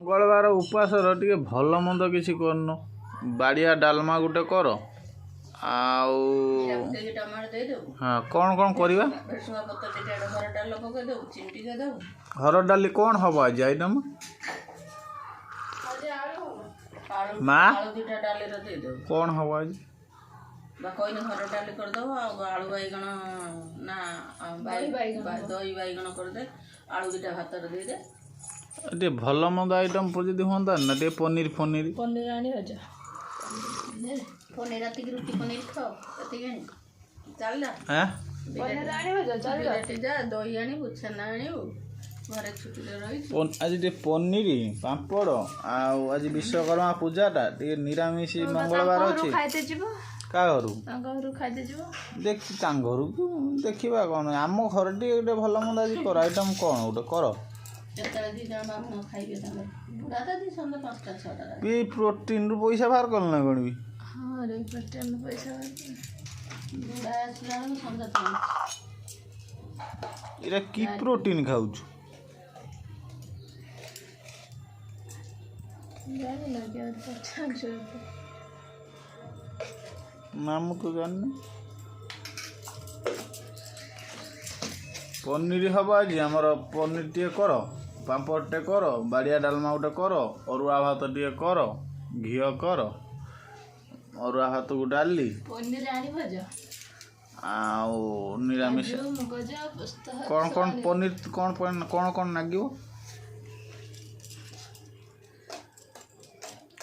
मंगलवार उपास टे भल मंद किसी करन बाड़िया डालमा गोटे कर आउ हाँ कौन कौन करवा हर डाली कौन हम आज आइटम माँ कौन हम आज हर डाली करदे आलू बैगण ना दही बैगण करदे आलू दुटा भात दे टे भल मंद आइटम जी हाँ ना टे पनीर फनीर पनीर आनी भजा पनीर रात रुटी पनीर खाओ चल पनीर आनी भजा चल जा दही आनी छेना आनी घरे छुट्टी रही आज टे पनीर पापड़ आज विश्वकर्मा पूजाटा टे निरामिष मंगलवार अच्छे क्या घर देख घर देखा कौन आम घर टे भल मंद आज कर आइटम कौन गोटे कर प्रोटीन रु पैसा बाहर कल ना कौन भी इरा की प्रोटीन खाऊ नाम तो जान पनीर हम आज आमर पनीर टे कर पापड़ टे कर बाड़िया डालमा गोटे कर अरुआ भात टे कर घी कर अरुआ भात को डाली आउ निरामिष कौन कौन पनीर कौन कौन कौन नागियो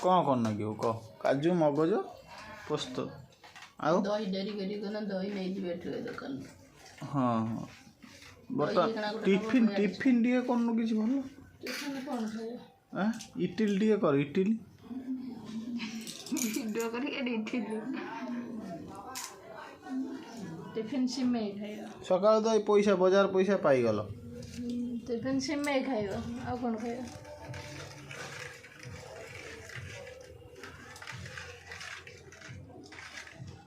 कौन कौन नागियो कह काजू मगज पोस्त आउ दही डेरी दही नहीं जी दुकान हाँ हाँ बर्तमान टिफिन टिफिन टे कौन किसी भल इटिल टे कर इटिल टिफिन सिमेई खाइबा सकाळ तो पैसा बाजार पैसा पाई गल टिफिन सिमेई खाइबा आ कौन खाइबा